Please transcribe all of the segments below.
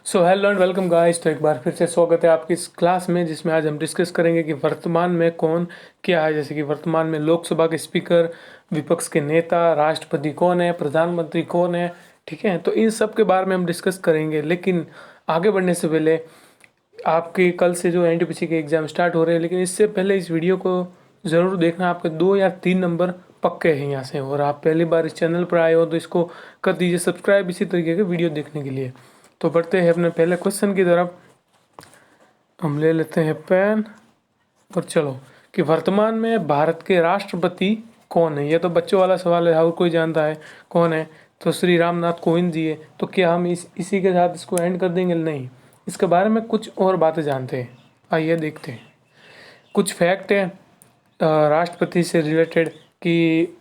So hello and welcome guys. तो एक बार फिर से स्वागत है आपकी इस क्लास में, जिसमें आज हम डिस्कस करेंगे कि वर्तमान में कौन क्या है। जैसे कि वर्तमान में लोकसभा के स्पीकर, विपक्ष के नेता, राष्ट्रपति कौन है, प्रधानमंत्री कौन है। ठीक है, तो इन सब के बारे में हम डिस्कस करेंगे। लेकिन आगे बढ़ने से पहले, आपके कल से जो एनटीपीसी के एग्ज़ाम स्टार्ट हो रहे हैं, लेकिन इससे पहले इस वीडियो को ज़रूर देखना। आपके 2 या 3 नंबर पक्के हैं यहाँ से। और आप पहली बार इस चैनल पर आए हो तो इसको कर दीजिए सब्सक्राइब, इसी तरीके के वीडियो देखने के लिए। तो बढ़ते हैं अपने पहले क्वेश्चन की तरफ। हम ले लेते हैं पेन और चलो, कि वर्तमान में भारत के राष्ट्रपति कौन है। ये तो बच्चों वाला सवाल है, हर कोई जानता है कौन है। तो श्री रामनाथ कोविंद जी है। तो क्या हम इसी के साथ इसको एंड कर देंगे? नहीं, इसके बारे में कुछ और बातें जानते हैं। आइए देखते हैं। कुछ फैक्ट है राष्ट्रपति से रिलेटेड, कि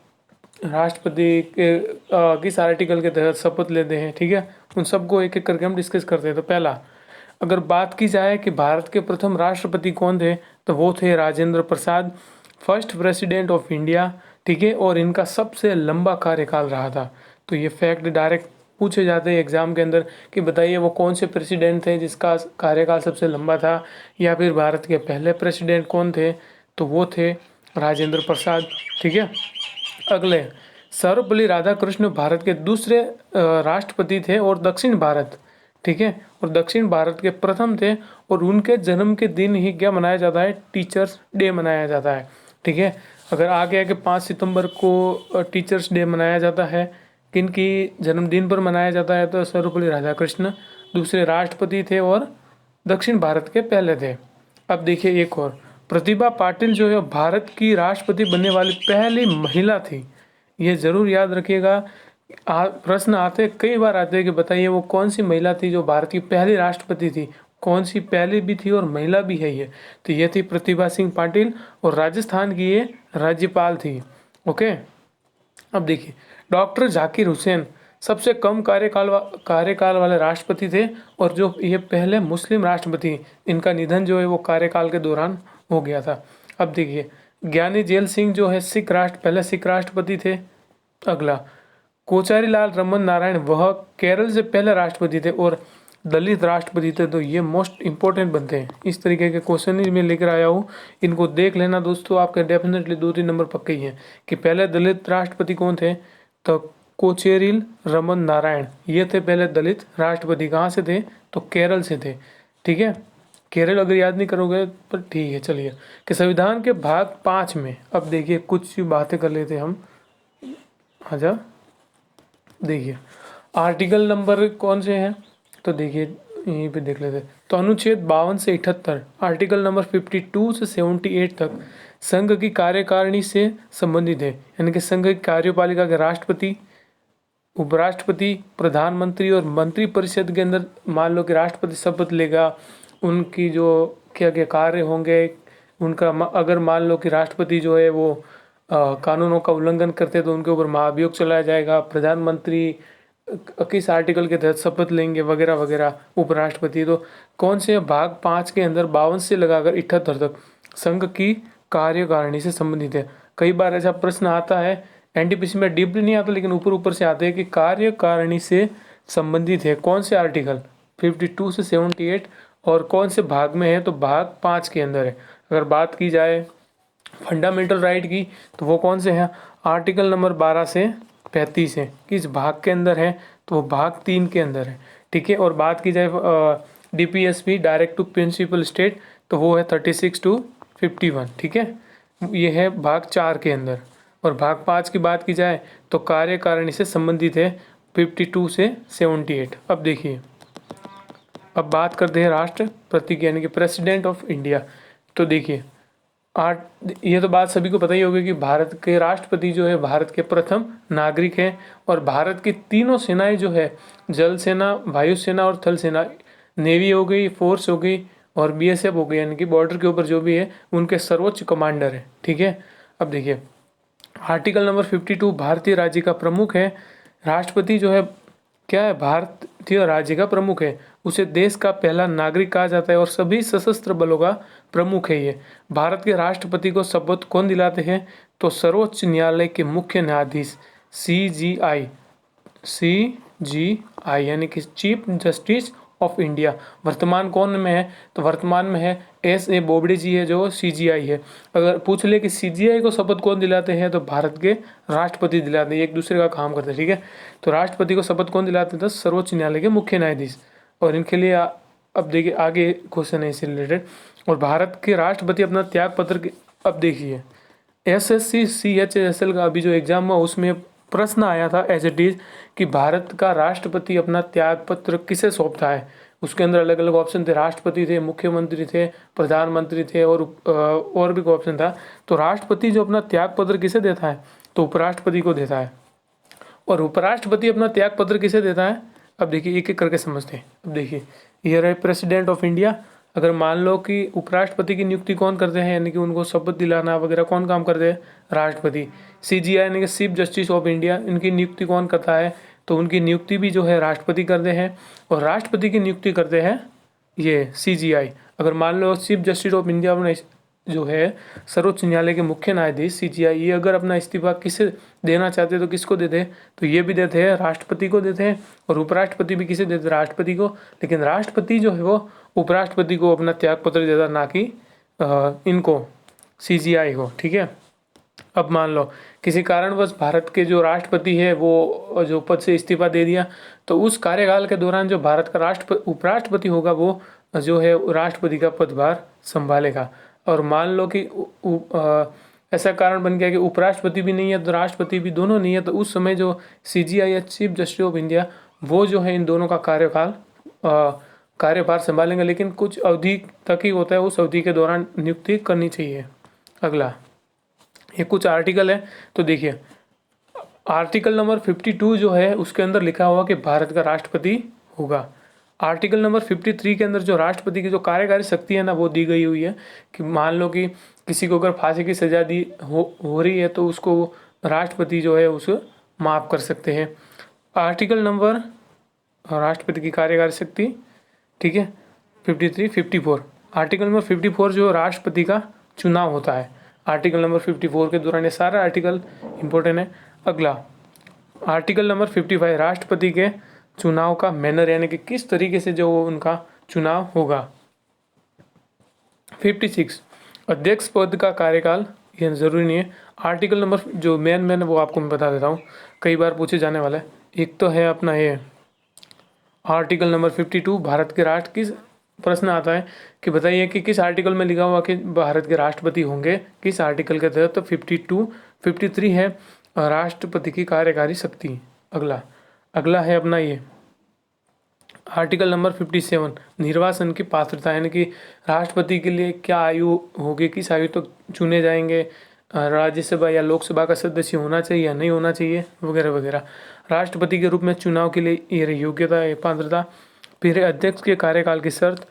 राष्ट्रपति के किस आर्टिकल के तहत शपथ लेते हैं। ठीक है, उन सबको एक एक करके हम डिस्कस करते हैं। तो पहला, अगर बात की जाए कि भारत के प्रथम राष्ट्रपति कौन थे, तो वो थे Rajendra Prasad, first president of India. ठीक है, और इनका सबसे लंबा कार्यकाल रहा था। तो ये फैक्ट डायरेक्ट पूछे जाते हैं एग्जाम के अंदर कि बताइए वो कौन से प्रेसिडेंट थे जिसका कार्यकाल सबसे लंबा था, या फिर भारत के पहले प्रेसिडेंट कौन थे। तो वो थे राजेंद्र प्रसाद। ठीक है, अगले, सर्वपल्ली राधाकृष्ण भारत के दूसरे राष्ट्रपति थे और दक्षिण भारत, ठीक है, और दक्षिण भारत के प्रथम थे। और उनके जन्म के दिन ही क्या मनाया जाता है? टीचर्स डे मनाया जाता है। ठीक है, अगर आगे आके 5 सितंबर को टीचर्स डे मनाया जाता है, किन की जन्मदिन पर मनाया जाता है? तो सर्वपल्ली राधाकृष्ण दूसरे राष्ट्रपति थे और दक्षिण भारत के पहले थे। अब देखिए एक और, प्रतिभा पाटिल जो है भारत की राष्ट्रपति बनने वाली पहली महिला थी। ये ज़रूर याद रखिएगा। प्रश्न आते कई बार आते हैं कि बताइए वो कौन सी महिला थी जो भारत की पहली राष्ट्रपति थी। कौन सी पहली भी थी और महिला भी है ये? तो ये थी प्रतिभा सिंह पाटिल, और राजस्थान की ये राज्यपाल थी। ओके, अब देखिए, डॉक्टर जाकिर हुसैन सबसे कम कार्यकाल वाले राष्ट्रपति थे, और जो ये पहले मुस्लिम राष्ट्रपति, इनका निधन जो है वो कार्यकाल के दौरान हो गया था। अब देखिए, ज्ञानी जेल सिंह जो है पहले सिख राष्ट्रपति थे। अगला, कोचारी लाल रमन नारायण, वह केरल से पहले राष्ट्रपति थे और दलित राष्ट्रपति थे। तो ये मोस्ट इंपॉर्टेंट बनते हैं। इस तरीके के क्वेश्चन ही मैं लेकर आया हूँ, इनको देख लेना दोस्तों। आपके डेफिनेटली 2-3 नंबर पक्के ही हैं। कि पहले दलित राष्ट्रपति कौन थे? तो कोचेरिल रमन नारायण, ये थे पहले दलित राष्ट्रपति। कहाँ से थे? तो केरल से थे। ठीक है, केरल अगर याद नहीं करोगे पर ठीक है। चलिए, कि संविधान के भाग 5 में, अब देखिए कुछ बातें कर लेते हैं हम। अच्छा, देखिए आर्टिकल नंबर कौन से हैं, तो देखिए यहीं पे देख लेते हैं। तो अनुच्छेद 52 से 78, आर्टिकल नंबर 52 से 78 तक संघ की कार्यकारिणी से संबंधित है। यानी कि संघ की कार्यपालिका के राष्ट्रपति, उपराष्ट्रपति, प्रधानमंत्री और मंत्री परिषद के अंदर मान लो कि राष्ट्रपति शपथ लेगा, उनकी जो क्या क्या कार्य होंगे उनका, अगर मान लो कि राष्ट्रपति जो है वो कानूनों का उल्लंघन करते हैं तो उनके ऊपर महाभियोग चलाया जाएगा। प्रधानमंत्री किस आर्टिकल के तहत शपथ लेंगे वगैरह वगैरह। उपराष्ट्रपति, तो कौन से भाग 5 के अंदर 52 से लगाकर 78 तक संघ की कार्यकारिणी से संबंधित है। कई बार ऐसा प्रश्न आता है, एनटीपीसी में डीपली नहीं आता लेकिन ऊपर ऊपर से आते हैं कि कार्यकारिणी से संबंधित है कौन से आर्टिकल 52 से 78 और कौन से भाग में है? तो भाग 5 के अंदर है। अगर बात की जाए फंडामेंटल राइट की, तो वो कौन से हैं? आर्टिकल नंबर 12 से 35 है। किस भाग के अंदर है? तो वो भाग 3 के अंदर है। ठीक है, और बात की जाए DPSP, directive principle state, तो वो है 36 to 51। ठीक है, ये है भाग 4 के अंदर। और भाग 5 की बात की जाए तो कार्यकारिणी से संबंधित है 52 से 78। अब देखिए, अब बात करते हैं राष्ट्रपति की, यानी कि प्रेसिडेंट ऑफ इंडिया। तो देखिए ये तो बात सभी को पता ही होगी कि भारत के राष्ट्रपति जो है भारत के प्रथम नागरिक हैं। और भारत की तीनों सेनाएं जो है, जल सेना, वायुसेना और थल सेना, नेवी हो गई, फोर्स हो गई और बीएसएफ हो गई, यानी कि बॉर्डर के ऊपर जो भी है उनके सर्वोच्च कमांडर है। ठीक है, अब देखिए आर्टिकल नंबर 52 भारतीय राज्य का प्रमुख है। राष्ट्रपति जो है क्या है? भारतीय राज्य का प्रमुख है। उसे देश का पहला नागरिक कहा जाता है और सभी सशस्त्र बलों का प्रमुख है ये। भारत के राष्ट्रपति को शपथ कौन दिलाते हैं? तो सर्वोच्च न्यायालय के मुख्य न्यायाधीश, सीजीआई, यानी कि चीफ जस्टिस ऑफ इंडिया। वर्तमान कौन में है, तो वर्तमान में है S.A. बोबडे जी है जो CGI है। अगर पूछ ले कि CGI को शपथ कौन दिलाते हैं, तो भारत के राष्ट्रपति दिलाते हैं, एक दूसरे का काम करते हैं, ठीक है। तो राष्ट्रपति को शपथ कौन दिलाते हैं, तो सर्वोच्च न्यायालय के मुख्य न्यायाधीश। और इनके लिए अब देखिए आगे क्वेश्चन है इससे रिलेटेड। और भारत के राष्ट्रपति अपना त्याग पत्र अब देखिए SSC CHSL का अभी जो एग्जाम हुआ उसमें प्रश्न आया था एज इट इज कि भारत का राष्ट्रपति अपना त्याग पत्र किसे सौंपता है। उसके अंदर अलग अलग ऑप्शन थे, राष्ट्रपति थे, मुख्यमंत्री थे, प्रधानमंत्री थे और भी कोई ऑप्शन था। तो राष्ट्रपति जो अपना त्याग पत्र किसे देता है, तो उपराष्ट्रपति को देता है। और उपराष्ट्रपति अपना त्याग पत्र किसे देता है, अब देखिए एक एक करके समझते हैं। अब देखिए ये रहे प्रेसिडेंट ऑफ इंडिया। अगर मान लो कि उपराष्ट्रपति की नियुक्ति कौन करते हैं, यानी कि उनको शपथ दिलाना वगैरह कौन काम करते हैं, राष्ट्रपति। CGI यानी कि चीफ जस्टिस ऑफ इंडिया, इनकी नियुक्ति कौन करता है, तो उनकी नियुक्ति भी जो है राष्ट्रपति करते हैं। और राष्ट्रपति की नियुक्ति करते हैं ये CGI। अगर मान लो चीफ जस्टिस ऑफ इंडिया अपना जो है सर्वोच्च न्यायालय के मुख्य न्यायाधीश CGI, ये अगर अपना इस्तीफा किसे देना चाहते तो किसको देते हैं, तो ये भी देते हैं राष्ट्रपति को देते हैं। और उपराष्ट्रपति भी किसे देते हैं, राष्ट्रपति को। लेकिन राष्ट्रपति जो है वो उपराष्ट्रपति को अपना त्याग पत्र देता, ना कि इनको CGI को, ठीक है। अब मान लो किसी कारणवश भारत के जो राष्ट्रपति है वो जो पद से इस्तीफा दे दिया, तो उस कार्यकाल के दौरान जो भारत का उपराष्ट्रपति होगा वो जो है राष्ट्रपति का पदभार संभालेगा। और मान लो कि ऐसा कारण बन गया कि उपराष्ट्रपति भी नहीं है तो राष्ट्रपति भी दोनों नहीं है, तो उस समय जो CGI या चीफ जस्टिस ऑफ इंडिया वो जो है इन दोनों का कार्यभार संभालेंगे, लेकिन कुछ अवधि तक ही होता है, उस अवधि के दौरान नियुक्ति करनी चाहिए। अगला ये कुछ आर्टिकल है, तो देखिए आर्टिकल नंबर 52 जो है उसके अंदर लिखा हुआ कि भारत का राष्ट्रपति होगा। आर्टिकल नंबर 53 के अंदर जो राष्ट्रपति की जो कार्यकारी शक्ति है ना वो दी गई हुई है कि मान लो कि किसी को अगर फांसी की सजा दी हो रही है तो उसको राष्ट्रपति जो है उसे माफ़ कर सकते हैं। आर्टिकल नंबर राष्ट्रपति की कार्यकारी शक्ति, ठीक है, 54 आर्टिकल नंबर 54 जो राष्ट्रपति का चुनाव होता है। आर्टिकल नंबर 54 के दौरान ये सारा आर्टिकल इम्पोर्टेंट है। अगला आर्टिकल नंबर 55 राष्ट्रपति के चुनाव का मैनर, यानी कि किस तरीके से जो उनका चुनाव होगा। 56 अध्यक्ष पद का कार्यकाल, ये जरूरी नहीं है। आर्टिकल नंबर जो मेन है वो आपको मैं बता देता हूँ, कई बार पूछे जाने वाला है। एक तो है अपना ये आर्टिकल नंबर 52 भारत के राष्ट्र किस प्रश्न आता है कि बताइए कि किस आर्टिकल में लिखा हुआ कि भारत के राष्ट्रपति होंगे, किस आर्टिकल के तहत, तो 52 53 है राष्ट्रपति की कार्यकारी शक्ति। अगला है अपना ये आर्टिकल नंबर 57 निर्वाचन की पात्रता, यानी कि राष्ट्रपति के लिए क्या आयु होगी, किस आयु तक चुने जाएंगे, राज्यसभा या लोकसभा का सदस्य होना चाहिए या नहीं होना चाहिए वगैरह वगैरह। राष्ट्रपति के रूप में चुनाव के लिए ये योग्यता है, पात्रता। फिर अध्यक्ष के कार्यकाल की शर्त।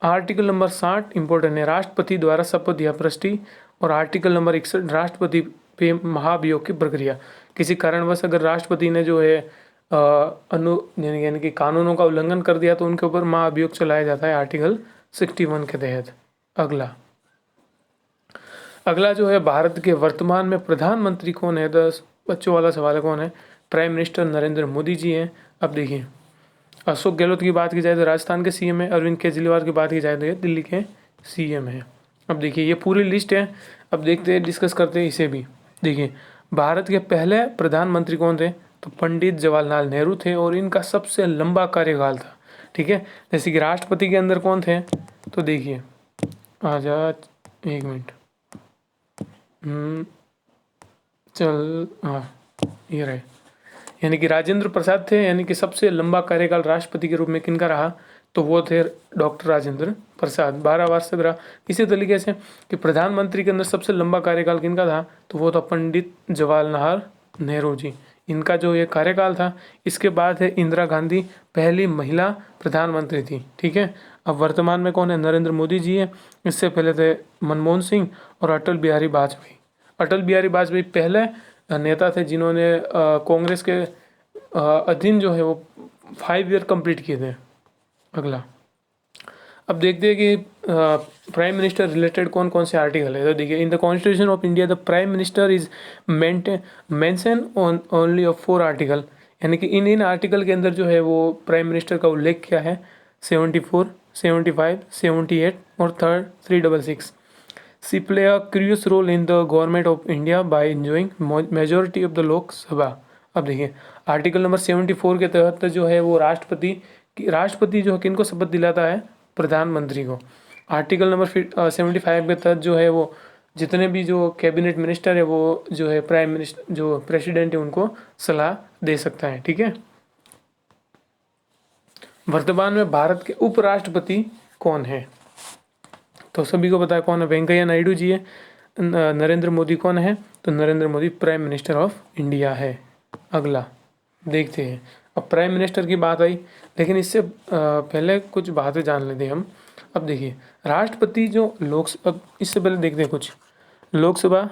आर्टिकल नंबर 60 इंपॉर्टेंट है, राष्ट्रपति द्वारा शपथ या प्रस्टी। और आर्टिकल नंबर 61 राष्ट्रपति पे महाभियोग की प्रक्रिया। किसी कारणवश अगर राष्ट्रपति ने जो है यानी कि कानूनों का उल्लंघन कर दिया तो उनके ऊपर महाभियोग चलाया जाता है आर्टिकल 61 के तहत। अगला जो है भारत के वर्तमान में प्रधानमंत्री कौन है, 10 बच्चों वाला सवाल है, कौन है, प्राइम मिनिस्टर नरेंद्र मोदी जी हैं। अब देखिए अशोक गहलोत की बात की जाए तो राजस्थान के CM है, अरविंद केजरीवाल की बात की जाए तो ये दिल्ली के CM है। अब देखिए ये पूरी लिस्ट है, अब देखते हैं डिस्कस करते हैं इसे भी। देखिए भारत के पहले प्रधानमंत्री कौन थे, तो पंडित जवाहरलाल नेहरू थे और इनका सबसे लंबा कार्यकाल था, ठीक है। जैसे कि राष्ट्रपति के अंदर कौन थे, तो देखिए एक मिनट चल हाँ ये रहे, यानी कि राजेंद्र प्रसाद थे, यानी कि सबसे लंबा कार्यकाल राष्ट्रपति के रूप में किनका रहा, तो वो थे डॉक्टर राजेंद्र प्रसाद, 12 वर्ष तक रहा। इसी तरीके से कि प्रधानमंत्री के अंदर सबसे लंबा कार्यकाल किनका था, तो वो था पंडित जवाहरलाल नेहरू जी, इनका जो ये कार्यकाल था। इसके बाद है इंदिरा गांधी, पहली महिला प्रधानमंत्री थी, ठीक है। अब वर्तमान में कौन है, नरेंद्र मोदी जी है। इससे पहले थे मनमोहन सिंह और अटल बिहारी वाजपेयी। अटल बिहारी वाजपेयी पहले नेता थे जिन्होंने कांग्रेस के अधीन जो है वो 5 ईयर कंप्लीट किए थे। अगला अब देखते हैं कि प्राइम मिनिस्टर रिलेटेड कौन कौन से आर्टिकल है। तो देखिए in the constitution of India the prime minister is mention on only of 4 article, यानी कि इन आर्टिकल के अंदर जो है वो प्राइम मिनिस्टर का उल्लेख किया है 74, 75, 78 और third 366. She play a curious role in the government of India by enjoying majority of the Lok Sabha. अब देखिए आर्टिकल नंबर 74 के तहत जो है वो राष्ट्रपति जो है किनको शपथ दिलाता है, प्रधानमंत्री को। आर्टिकल नंबर 75 के तहत जो है वो जितने भी जो कैबिनेट मिनिस्टर है वो जो है प्राइम मिनिस्टर जो प्रेसिडेंट है उनको सलाह दे सकता है। ठीक है। वर्तमान में भारत के उपराष्ट्रपति कौन है? तो सभी को पता है कौन है, वेंकैया नायडू जी है। नरेंद्र मोदी कौन है? तो Narendra Modi prime minister of India है। अगला देखते हैं। अब प्राइम मिनिस्टर की बात आई, लेकिन इससे पहले कुछ बातें जान लेते हैं हम। अब देखिए राष्ट्रपति जो अब इससे पहले देखते हैं कुछ लोकसभा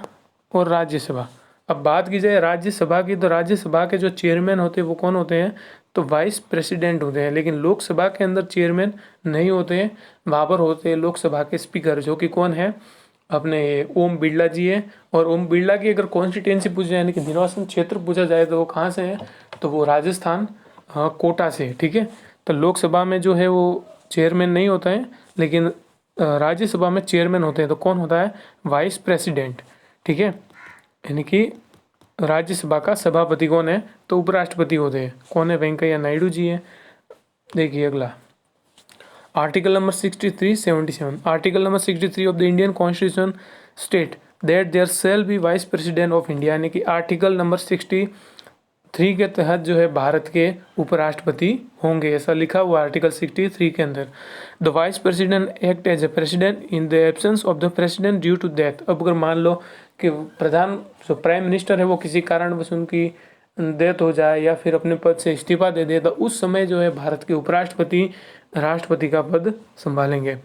और राज्यसभा। अब बात की जाए राज्यसभा की, तो राज्यसभा के जो चेयरमैन होते हैं वो कौन होते हैं? तो वाइस प्रेसिडेंट होते हैं। लेकिन लोकसभा के अंदर चेयरमैन नहीं होते हैं, वहाँ पर होते हैं लोकसभा के स्पीकर, जो कि कौन है? अपने ओम बिरला जी है। और ओम बिरला की अगर कॉन्स्टिट्यूंसी पूछा जाए यानी कि निर्वाचन क्षेत्र पूछा जाए तो वो कहाँ से है? तो वो राजस्थान कोटा से। ठीक है। तो लोकसभा में जो है वो चेयरमैन नहीं होता है, लेकिन राज्यसभा में चेयरमैन होते हैं। तो कौन होता है? Vice president. ठीक है। यानी कि राज्यसभा का सभापति कौन है? तो उपराष्ट्रपति होते हैं। कौन है? वेंकैया नायडू जी है। देखिए अगला article number 63, 77। Article number 63 of the Indian constitution state that there shall be vice president of India. यानी कि आर्टिकल नंबर 63 के तहत जो है भारत के उपराष्ट्रपति होंगे, ऐसा लिखा हुआ आर्टिकल 63 के अंदर। The vice president act as a president in the absence of the president due to death. अब अगर मान लो कि जो प्राइम मिनिस्टर है वो किसी कारणवश उनकी डेथ हो जाए या फिर अपने पद से इस्तीफा दे दे, तो उस समय जो है भारत के उपराष्ट्रपति राष्ट्रपति का पद संभालेंगे।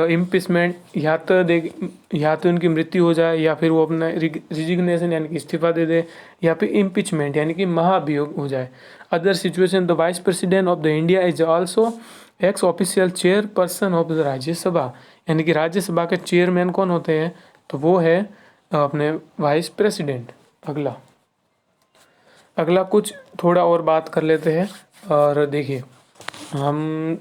इम्पीचमेंट या तो उनकी मृत्यु हो जाए या फिर वो अपना रिजिग्नेशन यानी कि इस्तीफा दे दे, या फिर इम्पीचमेंट यानी कि महाभियोग हो जाए। Other situation the vice president of the India is also x official chair person of the Rajya Sabha. यानी कि राज्यसभा के चेयरमैन कौन होते हैं? तो वो है अपने वाइस प्रेसिडेंट। अगला कुछ थोड़ा और बात कर लेते हैं। और देखिए हम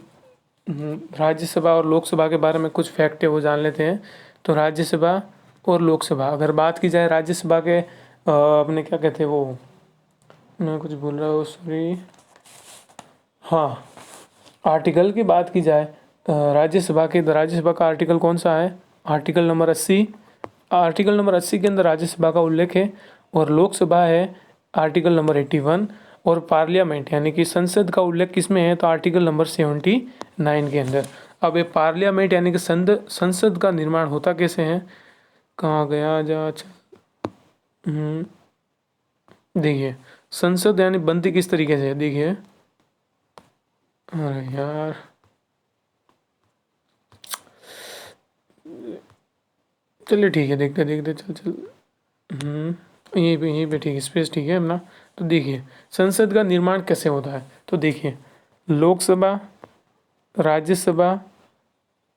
राज्यसभा और लोकसभा के बारे में कुछ फैक्ट है वो जान लेते हैं। तो राज्यसभा और लोकसभा अगर बात की जाए राज्यसभा के अपने क्या कहते हैं वो, मैं कुछ बोल रहा हूँ सॉरी, हाँ आर्टिकल की बात की जाए राज्यसभा का आर्टिकल कौन सा है? Article number 80। आर्टिकल नंबर 80 के अंदर राज्यसभा का उल्लेख है। और लोकसभा है आर्टिकल नंबर 81। और पार्लियामेंट यानी कि संसद का उल्लेख किस में है? तो आर्टिकल नंबर 79 के अंदर। अब ये पार्लियामेंट यानी कि संसद का निर्माण होता कैसे है? कहाँ गया जा? देखिए संसद यानी बनती किस तरीके से, देखिए अरे यार चलिए ठीक है, देखते चल यहीं पे ठीक है, स्पेस ठीक है अपना। तो देखिए संसद का निर्माण कैसे होता है? तो देखिए लोकसभा, राज्यसभा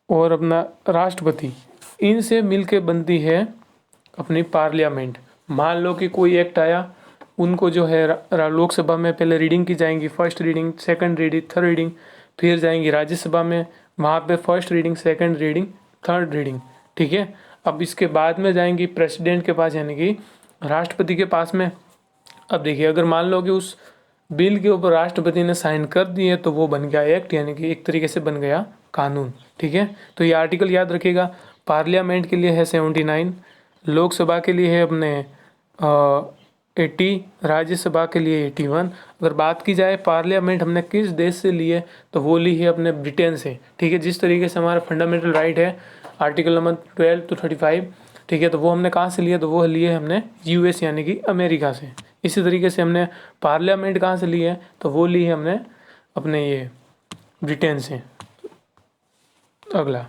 और अपना राष्ट्रपति, इनसे मिलके बनती है अपनी पार्लियामेंट। मान लो कि कोई एक्ट आया, उनको जो है लोकसभा में पहले रीडिंग की जाएंगी, first reading, second reading, third reading, फिर जाएंगी राज्यसभा में, वहाँ पे first reading, second reading, third reading. ठीक है। अब इसके बाद में जाएंगी प्रेसिडेंट के पास यानी कि राष्ट्रपति के पास में। अब देखिए अगर मान लो कि उस बिल के ऊपर राष्ट्रपति ने साइन कर दिए तो वो बन गया एक्ट, यानी कि एक तरीके से बन गया कानून। ठीक है। तो ये आर्टिकल याद रखिएगा। पार्लियामेंट के लिए है 79, लोकसभा के लिए है अपने 80, राज्यसभा के लिए 81। अगर बात की जाए पार्लियामेंट हमने किस देश से ली है, तो वो ली है अपने ब्रिटेन से। ठीक है। जिस तरीके से हमारा फंडामेंटल राइट है आर्टिकल नंबर 12 to 35, ठीक है, तो वो हमने कहाँ से लिया? तो वो लिए हमने यूएस यानी कि अमेरिका से। इसी तरीके से हमने पार्लियामेंट कहाँ से ली है? तो वो ली है हमने अपने ये ब्रिटेन से। अगला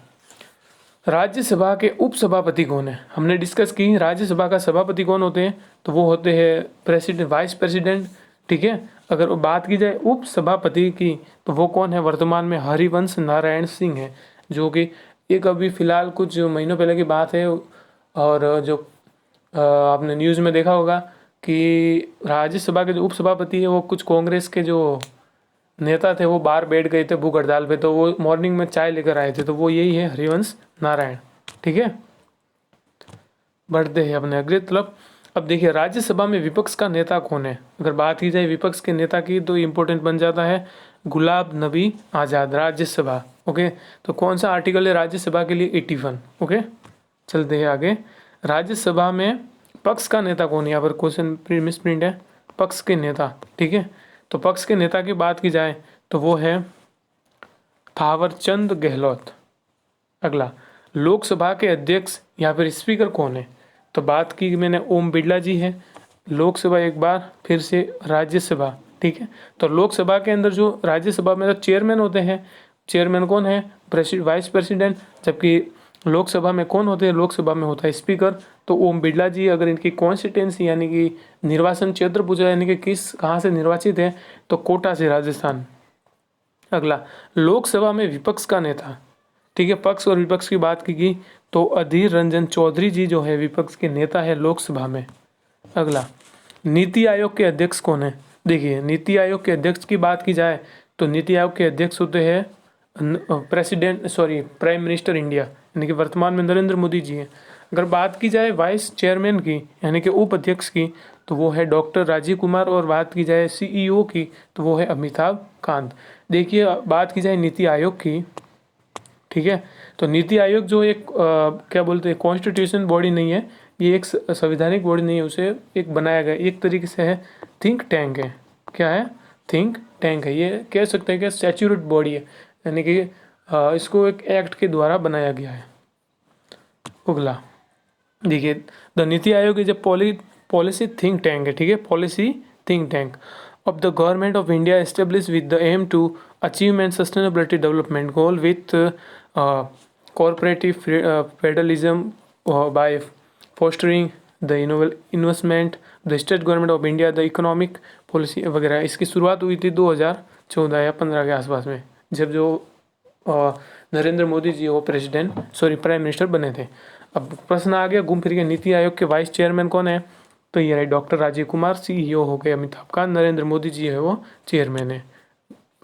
राज्यसभा के उपसभापति कौन है? हमने डिस्कस की राज्यसभा का सभापति कौन होते हैं? तो वो होते हैं प्रेसिडेंट, वाइस प्रेसिडेंट। ठीक है। अगर बात की जाए उपसभापति की तो वो कौन है? वर्तमान में हरिवंश नारायण सिंह है, जो कि एक अभी फिलहाल कुछ महीनों पहले की बात है। और जो आपने न्यूज़ में देखा होगा कि राज्यसभा के जो उपसभापति है वो कुछ कांग्रेस के जो नेता थे वो बाहर बैठ गए थे भूख हड़ताल पे, तो वो मॉर्निंग में चाय लेकर आए थे, तो वो यही है हरिवंश नारायण। ठीक है, बढ़ते हैं अपने अगले तरफ। अब देखिए राज्यसभा में विपक्ष का नेता कौन है। अगर बात की जाए विपक्ष के नेता की तो इम्पोर्टेंट बन जाता है गुलाब नबी आज़ाद, राज्यसभा। ओके, तो कौन सा आर्टिकल है राज्यसभा के लिए? 81। ओके, चलते हैं आगे। राज्यसभा में पक्ष का नेता कौन है? यहाँ पर क्वेश्चन मिस प्रिंट है, पक्ष के नेता। ठीक है, तो पक्ष के नेता की बात की जाए तो वो है थावरचंद गहलोत। अगला, लोकसभा के अध्यक्ष या फिर स्पीकर कौन है? तो बात की मैंने ओम बिरला जी है। लोकसभा एक बार, फिर से राज्यसभा। ठीक है, तो लोकसभा के अंदर जो राज्यसभा में तो चेयरमैन होते हैं, चेयरमैन कौन है? Vice president. जबकि लोकसभा में कौन होते हैं? लोकसभा में होता है स्पीकर। तो ओम बिरला जी, अगर इनकी कॉन्स्टिट्यूंसी यानी कि निर्वाचन क्षेत्र पूछा यानी कि किस कहाँ से निर्वाचित है, तो कोटा से, राजस्थान। अगला, लोकसभा में विपक्ष का नेता। ठीक है, पक्ष और विपक्ष की बात की तो अधीर रंजन चौधरी जी जो है विपक्ष के नेता है लोकसभा में। अगला, नीति आयोग के अध्यक्ष कौन है? देखिए नीति आयोग के अध्यक्ष की बात की जाए तो नीति आयोग के अध्यक्ष होते हैं प्राइम मिनिस्टर इंडिया, यानी कि वर्तमान में नरेंद्र मोदी जी हैं। अगर बात की जाए वाइस चेयरमैन की यानी कि उपाध्यक्ष की तो वो है डॉक्टर राजीव कुमार, और बात की जाए सीईओ की तो वो है अमिताभ कांत। देखिए बात की जाए नीति आयोग की, ठीक है, तो नीति आयोग जो एक क्या बोलते हैं कॉन्स्टिट्यूशन बॉडी नहीं है, ये एक संवैधानिक बॉडी नहीं है, उसे एक बनाया गया एक तरीके से है थिंक टैंक है। क्या है? थिंक टैंक है। ये कह सकते हैं कि स्टैच्यूरेट बॉडी है, यानी कि इसको एक एक्ट के द्वारा बनाया गया है। अगला देखिए, the NITI Aayog is a policy think tank है। ठीक है, policy think tank of the government of India established with the aim to achieve and sustainability development goal with cooperative federalism by fostering the investment the state government of India the economic policy वगैरह। इसकी शुरुआत हुई थी 2014 या 15 के आसपास में, जब जो नरेंद्र मोदी जी वो प्राइम मिनिस्टर बने थे। अब प्रश्न आ गया घूम फिर के नीति आयोग के वाइस चेयरमैन कौन है? तो ये है डॉक्टर राजीव कुमार, सीईओ हो गए अमिताभ कांत, नरेंद्र मोदी जी है वो चेयरमैन है।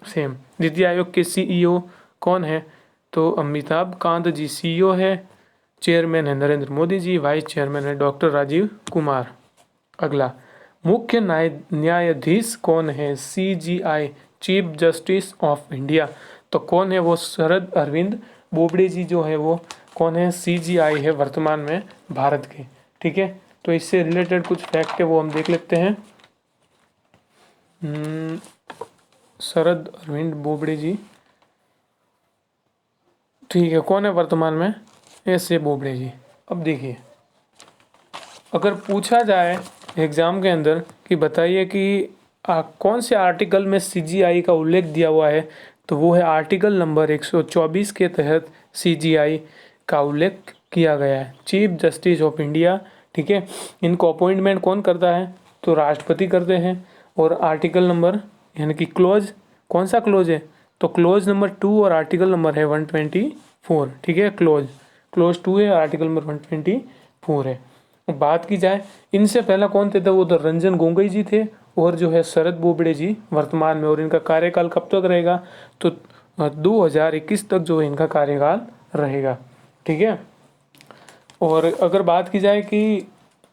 सेम नीति आयोग के सीईओ कौन है? तो अमिताभ कांत जी सीईओ है, चेयरमैन है नरेंद्र मोदी जी, वाइस चेयरमैन है डॉक्टर राजीव कुमार। अगला, मुख्य न्यायाधीश कौन है? CGI, chief justice of India. तो कौन है वो? शरद अरविंद बोबडे जी जो है वो कौन है? सीजीआई है वर्तमान में भारत के। ठीक है, तो इससे रिलेटेड कुछ फैक्ट है वो हम देख लेते हैं। शरद अरविंद बोबडे जी, ठीक है, कौन है वर्तमान में? एस ए बोबडे जी। अब देखिए अगर पूछा जाए एग्ज़ाम के अंदर कि बताइए कि कौन से आर्टिकल में सीजीआई का उल्लेख दिया हुआ है, तो वो है आर्टिकल नंबर 124 के तहत सीजीआई का उल्लेख किया गया है, चीफ जस्टिस ऑफ इंडिया। ठीक है, इनको अपॉइंटमेंट कौन करता है? तो राष्ट्रपति करते हैं। और आर्टिकल नंबर यानी कि क्लोज, कौन सा क्लोज है? तो क्लोज नंबर 2 और आर्टिकल नंबर है 124। ठीक है, क्लोज 2 है, आर्टिकल नंबर 124 है। बात की जाए इनसे पहला कौन थे? तो वो तो रंजन गोगोई जी थे, और जो है शरद बोबडे जी वर्तमान में। और इनका कार्यकाल कब तक रहेगा? तो 2021 तक जो है इनका कार्यकाल रहेगा। ठीक है, और अगर बात की जाए कि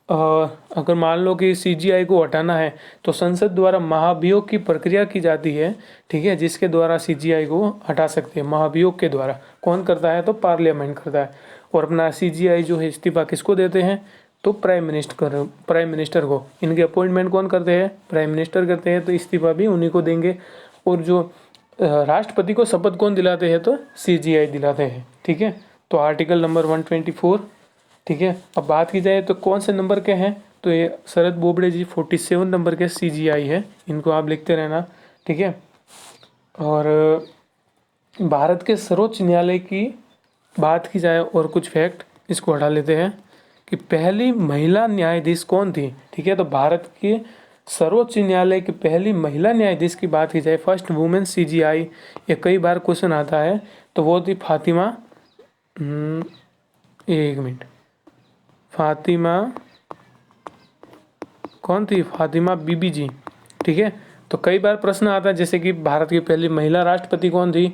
अगर मान लो कि सीजीआई को हटाना है तो संसद द्वारा महाभियोग की प्रक्रिया की जाती है। ठीक है, जिसके द्वारा सीजीआई को हटा सकते हैं, महाभियोग के द्वारा। कौन करता है? तो पार्लियामेंट करता है। और अपना सीजीआई जो है इस्तीफा किसको देते हैं? तो प्राइम मिनिस्टर को। इनके अपॉइंटमेंट कौन करते हैं? प्राइम मिनिस्टर करते हैं, तो इस्तीफा भी उन्हीं को देंगे। और जो राष्ट्रपति को शपथ कौन दिलाते हैं? तो सीजीआई दिलाते हैं। ठीक है, तो आर्टिकल नंबर 124। ठीक है, अब बात की जाए तो कौन से नंबर के हैं? तो ये शरद बोबडे जी 47 नंबर के सीजीआई है, इनको आप लिखते रहना। ठीक है, और भारत के सर्वोच्च न्यायालय की बात की जाए और कुछ फैक्ट इसको हटा लेते हैं कि पहली महिला न्यायाधीश कौन थी। ठीक है, तो भारत के सर्वोच्च न्यायालय की पहली महिला न्यायाधीश की बात की जाए, फर्स्ट वुमेन सीजीआई, ये कई बार क्वेश्चन आता है, तो वो थी फातिमा, एक मिनट, फातिमा कौन थी? फातिमा बीबी जी। ठीक है, तो कई बार प्रश्न आता है जैसे कि भारत की पहली महिला राष्ट्रपति कौन थी,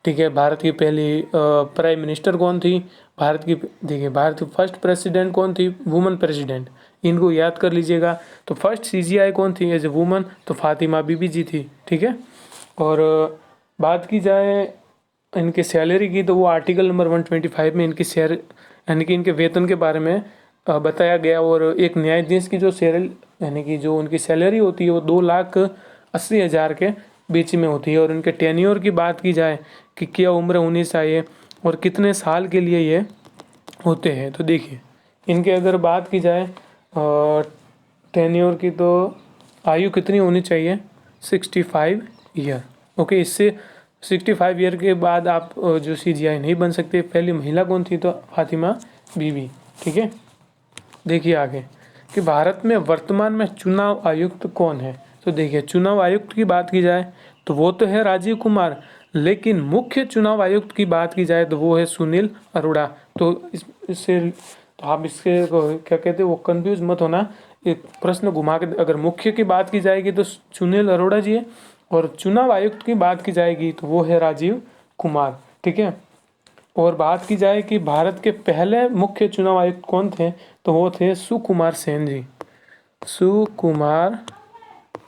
ठीक है, भारत की पहली प्राइम मिनिस्टर कौन थी, भारत की देखिए भारत की फर्स्ट प्रेसिडेंट कौन थी, वुमन प्रेसिडेंट, इनको याद कर लीजिएगा। तो फर्स्ट सीजीआई कौन थी एज ए वुमन, तो फातिमा बीबी जी थी, ठीक है। और बात की जाए इनके सैलरी की, तो वो आर्टिकल नंबर 125 में इनकी सैलरी यानी कि इनके वेतन के बारे में बताया गया। और एक न्यायाधीश की जो सैलरी यानी कि जो उनकी सैलरी होती है वो 2,80,000 के बीच में होती है। और इनके टेन्योर की बात की जाए कि क्या उम्र होनी चाहिए और कितने साल के लिए ये होते हैं, तो देखिए इनके अगर बात की जाए टेन्योर की, तो आयु कितनी होनी चाहिए, 65 ईयर। ओके, इससे 65 ईयर के बाद आप जो सीजीआई नहीं बन सकते। पहली महिला कौन थी, तो फातिमा बीबी, ठीक है। देखिए आगे कि भारत में वर्तमान में चुनाव आयुक्त कौन है, तो देखिए चुनाव आयुक्त की बात की जाए तो वो तो है राजीव कुमार, लेकिन मुख्य चुनाव आयुक्त की बात की जाए तो वो है सुनील अरोड़ा। तो इससे तो आप इसके क्या कहते हैं वो कंफ्यूज मत होना, एक प्रश्न घुमा के अगर मुख्य की बात की जाएगी तो सुनील अरोड़ा जी है, और चुनाव आयुक्त की बात की जाएगी तो वो है राजीव कुमार, ठीक है। और बात की जाए कि भारत के पहले मुख्य चुनाव आयुक्त कौन थे, तो वो थे सुकुमार सेन जी, सुकुमार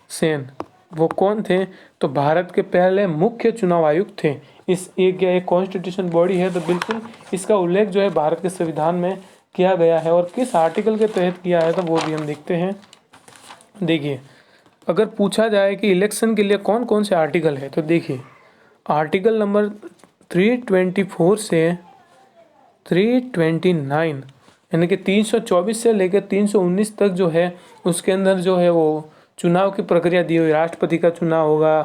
सेन वो कौन थे, तो भारत के पहले मुख्य चुनाव आयुक्त थे। इस एक कॉन्स्टिट्यूशन बॉडी है, तो बिल्कुल इसका उल्लेख जो है भारत के संविधान में किया गया है। और किस आर्टिकल के तहत किया है तो वो भी हम देखते हैं। देखिए अगर पूछा जाए कि इलेक्शन के लिए कौन कौन से आर्टिकल है, तो देखिए आर्टिकल नंबर 324 से 329 यानी कि 324 से लेकर 319 तक जो है उसके अंदर जो है वो चुनाव की प्रक्रिया दी हुई। राष्ट्रपति का चुनाव होगा,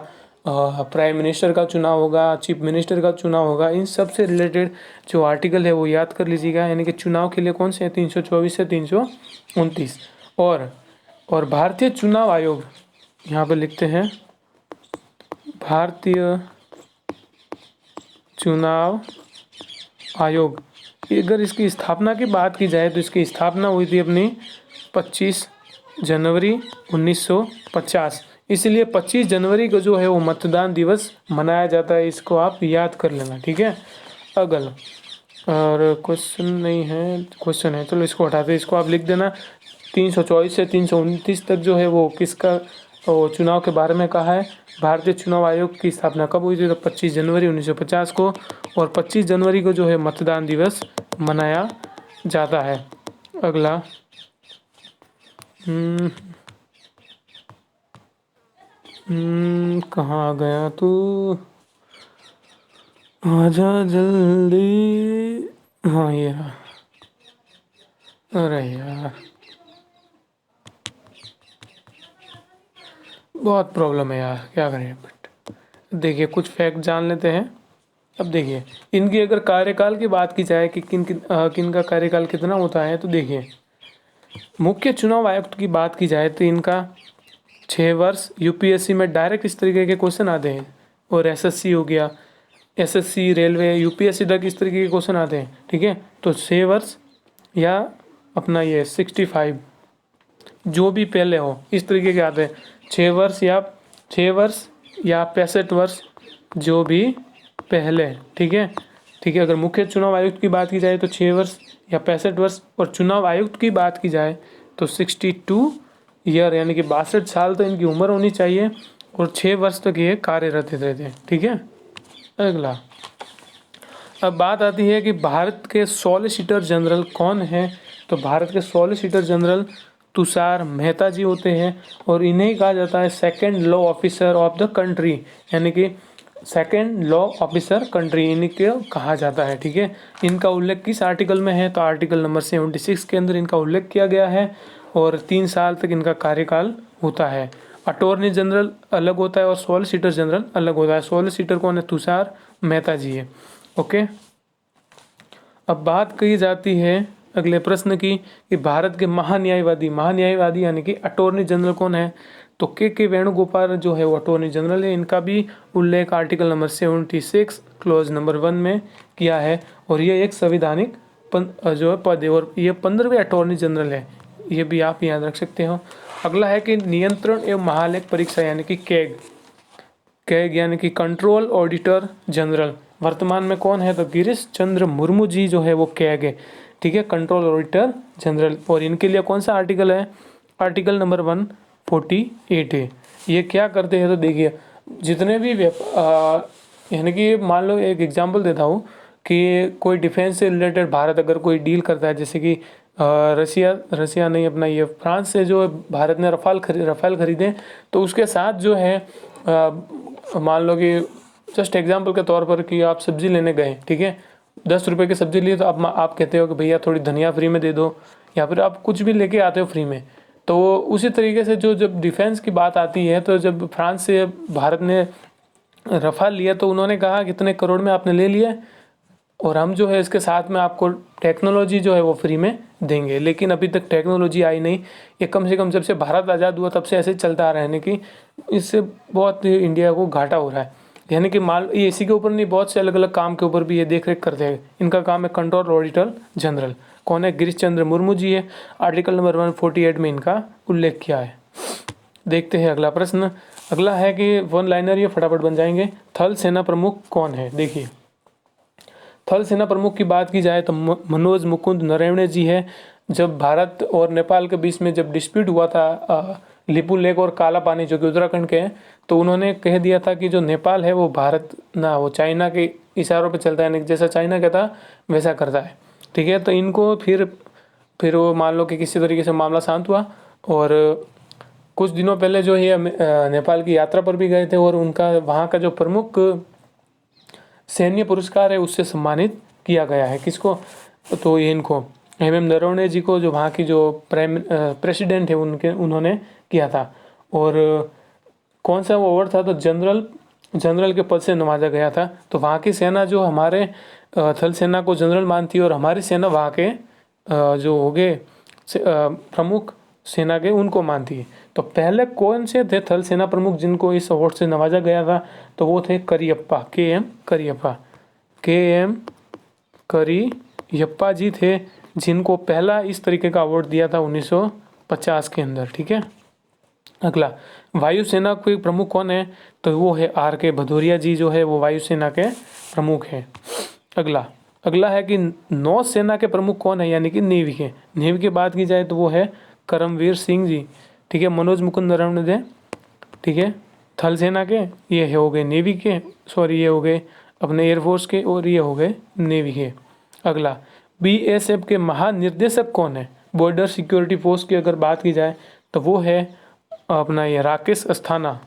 प्राइम मिनिस्टर का चुनाव होगा, चीफ मिनिस्टर का चुनाव होगा, इन सब से रिलेटेड जो आर्टिकल है वो याद कर लीजिएगा। यानी कि चुनाव के लिए कौन से हैं, 324 से 329। और भारतीय चुनाव आयोग यहाँ पे लिखते हैं, भारतीय चुनाव आयोग। अगर इसकी स्थापना की बात की जाए तो इसकी स्थापना हुई थी अपनी 25 जनवरी 1950। इसलिए 25 जनवरी को जो है वो मतदान दिवस मनाया जाता है, इसको आप याद कर लेना, ठीक है। अगला और क्वेश्चन नहीं है, क्वेश्चन है, चलो इसको हटाते, इसको आप लिख देना। 324 से 329 तक जो है वो किसका चुनाव के बारे में कहा है। भारतीय चुनाव आयोग की स्थापना कब हुई थी, तो 25 जनवरी 1950 को। और 25 जनवरी को जो है मतदान दिवस मनाया जाता है। अगला कहाँ आ गया तू, आजा जल्दी, हाँ ये रहा। अरे यार बहुत प्रॉब्लम है यार, क्या करें। बट देखिए कुछ फैक्ट जान लेते हैं। अब देखिए इनकी अगर कार्यकाल की बात की जाए कि किन का कार्यकाल कितना होता है, तो देखिए मुख्य चुनाव आयुक्त की बात की जाए तो इनका 6 वर्ष। यूपीएससी में डायरेक्ट इस तरीके के क्वेश्चन आते हैं, और एसएससी हो गया, एसएससी रेलवे यूपीएससी तक इस तरीके के क्वेश्चन आते हैं, ठीक है। तो 6 वर्ष या अपना ये 65 जो भी पहले हो, इस तरीके के आते हैं। 6 वर्ष या 65 वर्ष जो भी पहले, ठीक है, ठीक है। अगर मुख्य चुनाव आयुक्त की बात की जाए तो 6 वर्ष या 65 वर्ष, और चुनाव आयुक्त की बात की जाए तो 62 ईयर यानी कि 62 साल तो इनकी उम्र होनी चाहिए, और 6 वर्ष तक ये कार्यरत रहते हैं, ठीक है। अगला अब बात आती है कि भारत के सॉलिसिटर जनरल कौन है, तो भारत के सॉलिसिटर जनरल तुषार मेहता जी होते हैं, और इन्हें कहा जाता है second law officer of the country, यानी कि सेकंड लॉ ऑफिसर कंट्री इन्हीं को कहा जाता है, ठीक है। इनका उल्लेख किस आर्टिकल में है, तो आर्टिकल नंबर 76 के अंदर इनका उल्लेख किया गया है, और 3 साल तक इनका कार्यकाल होता है। अटॉर्नी जनरल अलग होता है और सॉलिसिटर जनरल अलग होता है। सॉलिसिटर कौन है, तुषार मेहता जी है, ओके। अब बात कही जाती है अगले प्रश्न की कि भारत के महान्यायवादी यानी कि अटॉर्नी जनरल कौन है, तो के वेणुगोपाल जो है वो अटॉर्नी जनरल है। इनका भी उल्लेख आर्टिकल नंबर 76 क्लॉज नंबर 1 में किया है, और ये एक संवैधानिक जो है पद है, और ये 15वें अटॉर्नी जनरल है, ये भी आप याद रख सकते हो। अगला है कि नियंत्रण एवं महालेख परीक्षा यानी कि कैग, कैग यानी कि कंट्रोल ऑडिटर जनरल, वर्तमान में कौन है? तो गिरीश चंद्र मुर्मू जी जो है वो कैग है, ठीक है, कंट्रोल ऑडिटर जनरल। और इनके लिए कौन सा आर्टिकल है? आर्टिकल नंबर 148 है। ये क्या करते हैं? तो देखिए, जितने भी यानी कि मान लो एक एग्जांपल देता हूँ कि कोई डिफेंस से रिलेटेड भारत अगर कोई डील करता है, जैसे कि रसिया नहीं, अपना ये फ्रांस से जो भारत ने रफाल खरीदे, तो उसके साथ जो है मान लो कि जस्ट एग्जांपल के तौर पर कि आप सब्जी लेने गए, ठीक है, 10 रुपए की सब्जी ली, तो आप कहते हो कि भैया थोड़ी धनिया फ्री में दे दो, या फिर आप कुछ भी लेके आते हो फ्री में। तो उसी तरीके से जब डिफेंस की बात आती है, तो जब फ्रांस से भारत ने रफाल लिया, तो उन्होंने कहा कितने करोड़ में आपने ले लिया, और हम जो है इसके साथ में आपको टेक्नोलॉजी जो है वो फ्री में देंगे। लेकिन अभी तक टेक्नोलॉजी आई नहीं। ये कम से कम जब से भारत आज़ाद हुआ तब से ऐसे चलता आ रहा है, यानी कि इससे बहुत इंडिया को घाटा हो रहा है। यानी कि ये इसी के ऊपर नहीं, बहुत से अलग अलग काम के ऊपर भी ये देख रेख करते हैं। इनका काम है कंट्रोल ऑडिटर जनरल। कौन है? गिरीश चंद्र मुर्मू जी है। आर्टिकल नंबर 148 में इनका उल्लेख किया है। देखते हैं अगला प्रश्न। अगला है कि वन लाइनर, ये फटाफट बन जाएंगे। थल सेना प्रमुख कौन है? देखिए, थल सेना प्रमुख की बात की जाए तो मनोज मुकुंद नरवणे जी है। जब भारत और नेपाल के बीच में जब डिस्प्यूट हुआ था लिपू लेक और काला पानी जो कि उत्तराखंड के हैं, तो उन्होंने कह दिया था कि जो नेपाल है वो भारत ना, वो चाइना के इशारों पे चलता है, जैसा चाइना कहता वैसा करता है, ठीक है। तो इनको फिर वो मान लो कि किसी तरीके से मामला शांत हुआ, और कुछ दिनों पहले जो ये नेपाल की यात्रा पर भी गए थे, और उनका वहाँ का जो प्रमुख सैन्य पुरस्कार है उससे सम्मानित किया गया है। किसको? तो ये इनको एम नरवणे जी को, जो वहाँ की जो प्रेसिडेंट है उन्होंने किया था। और कौन सा वो अवार्ड था? तो जनरल के पद से नवाजा गया था। तो वहाँ की सेना जो हमारे थल सेना को जनरल मानती है, और हमारी सेना वहाँ के जो हो गए प्रमुख सेना के उनको मानती है। तो पहले कौन से थे थल सेना प्रमुख जिनको इस अवार्ड से नवाजा गया था? तो वो थे करियप्पा, के एम करियप्पा जी थे, जिनको पहला इस तरीके का अवार्ड दिया था 1950 के अंदर, ठीक है। अगला, वायुसेना के प्रमुख कौन है? तो वो है RK भदौरिया जी, जो है वो वायुसेना के प्रमुख हैं। अगला है कि नौसेना के प्रमुख कौन है, यानी कि नेवी की बात की जाए तो वो है करमवीर सिंह जी, ठीक है। मनोज मुकुंद नरवणे, ठीक है, थल सेना के, ये हो गए नेवी के, सॉरी ये हो गए अपने एयरफोर्स के, और ये हो गए नेवी के। अगला, BSF के महानिर्देशक कौन है? बॉर्डर सिक्योरिटी फोर्स की अगर बात की जाए तो वो है अपना ये राकेश अस्थाना।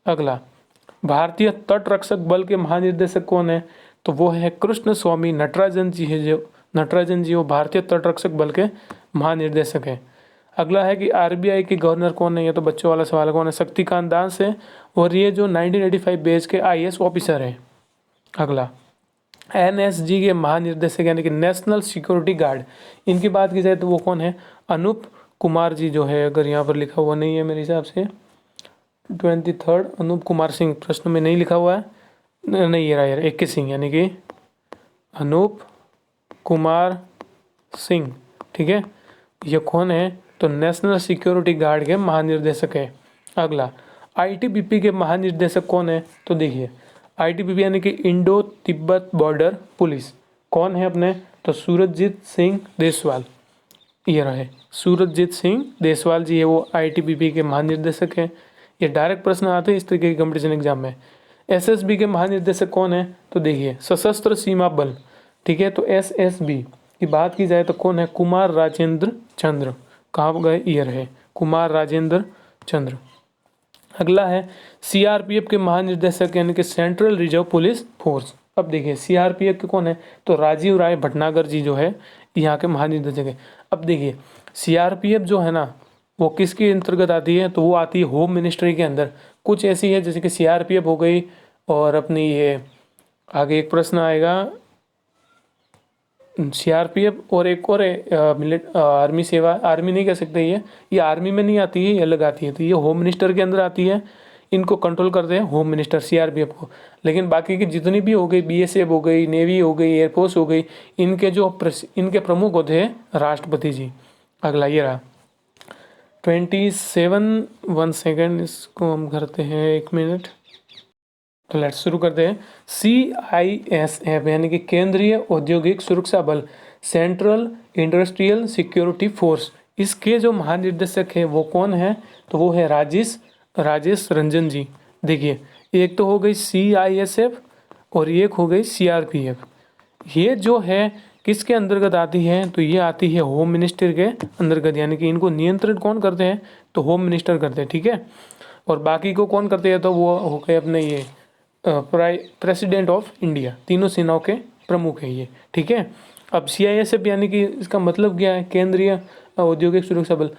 अगला, भारतीय तट रक्षक बल के महानिर्देशक कौन है? तो वो है कृष्ण स्वामी नटराजन जी है, जो नटराजन जी वो भारतीय तट रक्षक बल के महानिर्देशक है। अगला है कि RBI के गवर्नर कौन है? ये तो बच्चों वाला सवाल, कौन है? शक्तिकांत दास है, और ये जो 1985 बैच के IAS ऑफिसर है। अगला, NSG के महानिर्देशक यानी कि नेशनल सिक्योरिटी गार्ड, इनकी बात की जाए तो वो कौन है? अनूप कुमार जी जो है, अगर यहाँ पर लिखा हुआ नहीं है मेरे हिसाब से 23rd अनूप कुमार सिंह, प्रश्न में नहीं लिखा हुआ है, नहीं ये रहा यार, AK सिंह यानी कि अनूप कुमार सिंह, ठीक है। ये कौन है? तो नेशनल सिक्योरिटी गार्ड के महानिर्देशक है। अगला, ITBP के महानिर्देशक कौन है? तो देखिए, ITBP यानी कि इंडो तिब्बत बॉर्डर पुलिस, कौन है अपने? तो सूरजजीत सिंह देसवाल, ये रहे सूरजजीत सिंह देसवाल जी है वो ITBP के महानिर्देशक हैं। ये डायरेक्ट प्रश्न आते हैं इस तरीके के कंपटीशन एग्जाम में। SSB के महानिर्देशक कौन है? तो देखिए, सशस्त्र सीमा बल, ठीक है। तो SSB की बात की जाए तो कौन है? कुमार राजेंद्र चंद्र, कहाँ गए? ये रहे कुमार राजेंद्र चंद्र। अगला है CRPF के महानिर्देशक यानी कि सेंट्रल रिजर्व पुलिस फोर्स। अब देखिए, CRPF के कौन है? तो राजीव राय भटनागर जी जो है यहाँ के महानिर्देशक है। अब देखिए, CRPF जो है ना वो किसके अंतर्गत आती है? तो वो आती है होम मिनिस्ट्री के अंदर। कुछ ऐसी है जैसे कि CRPF हो गई, और अपनी ये आगे एक प्रश्न आएगा CRPF, और एक और आर्मी सेवा, आर्मी नहीं कह सकते, ये आर्मी में नहीं आती है, ये अलग आती है। तो ये होम मिनिस्टर के अंदर आती है, इनको कंट्रोल करते हैं होम मिनिस्टर CRPF को। लेकिन बाकी की जितनी भी हो गई, BSF हो गई, नेवी हो गई, एयरफोर्स हो गई, इनके प्रमुख होते हैं राष्ट्रपति जी। अगला ये रहा, 27 1 सेकेंड, इसको हम करते हैं 1 मिनट। तो लेट्स शुरू करते हैं। CISF यानी कि केंद्रीय औद्योगिक सुरक्षा बल, सेंट्रल इंडस्ट्रियल सिक्योरिटी फोर्स, इसके जो महानिदेशक है वो कौन है? तो वो है राजेश रंजन जी। देखिए, एक तो हो गई CISF और एक हो गई CRPF। ये जो है किसके अंतर्गत आती है? तो ये आती है होम मिनिस्टर के अंतर्गत, यानी कि इनको नियंत्रण कौन करते हैं? तो होम मिनिस्टर करते हैं, ठीक है। और बाकी को कौन करते हैं? तो वो हो गए अपने ये प्रेसिडेंट ऑफ इंडिया। तीनों सेनाओं के प्रमुख है ये, ठीक है। अब CISF यानी कि इसका मतलब क्या है? केंद्रीय औद्योगिक सुरक्षा बल।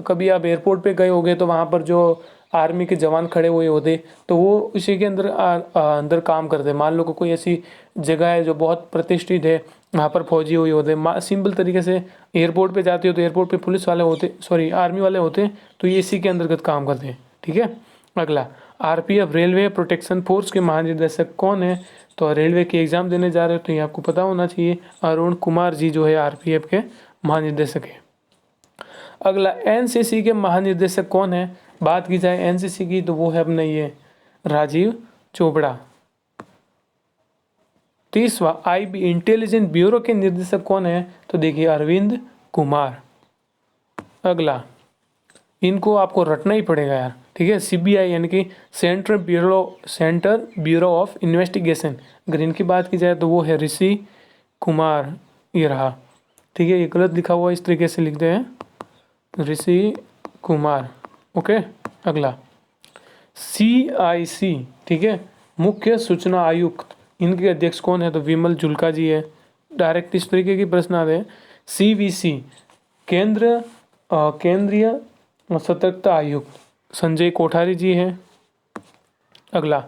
कभी आप एयरपोर्ट पे गए होंगे तो वहाँ पर जो आर्मी के जवान खड़े हुए होते, तो वो उसी के अंदर अंदर काम करते हैं। मान लो कोई ऐसी जगह है जो बहुत प्रतिष्ठित है, वहाँ पर फौजी हुए होते। सिंपल तरीके से एयरपोर्ट पे जाते हो तो एयरपोर्ट पे पुलिस वाले होते, सॉरी आर्मी वाले होते, तो ये इसी के अंतर्गत काम करते हैं, ठीक है। अगला, RPF रेलवे प्रोटेक्शन फोर्स के महानिदेशक कौन है? तो रेलवे की एग्जाम देने जा रहे हो तो ये आपको पता होना चाहिए, अरुण कुमार जी जो है RPF के महानिदेशक है। अगला, NCC के महानिदेशक कौन है? बात की जाए NCC की तो वो है अपने ये राजीव चोपड़ा। तीसवा, IB इंटेलिजेंस ब्यूरो के निर्देशक कौन है? तो देखिए अरविंद कुमार। अगला, इनको आपको रटना ही पड़ेगा यार, ठीक है। CBI यानी कि सेंट्रल ब्यूरो ऑफ इन्वेस्टिगेशन, अगर इनकी बात की जाए तो वो है ऋषि कुमार, ये रहा, ठीक है। ये गलत लिखा हुआ, इस तरीके से लिखते हैं ऋषि कुमार, ओके। अगला, CIC, ठीक है, मुख्य सूचना आयुक्त, इनके अध्यक्ष कौन है? तो विमल जुल्का जी है। डायरेक्ट इस तरीके की प्रश्न आते हैं। CVC केंद्रीय सतर्कता आयुक्त, संजय कोठारी जी हैं। अगला,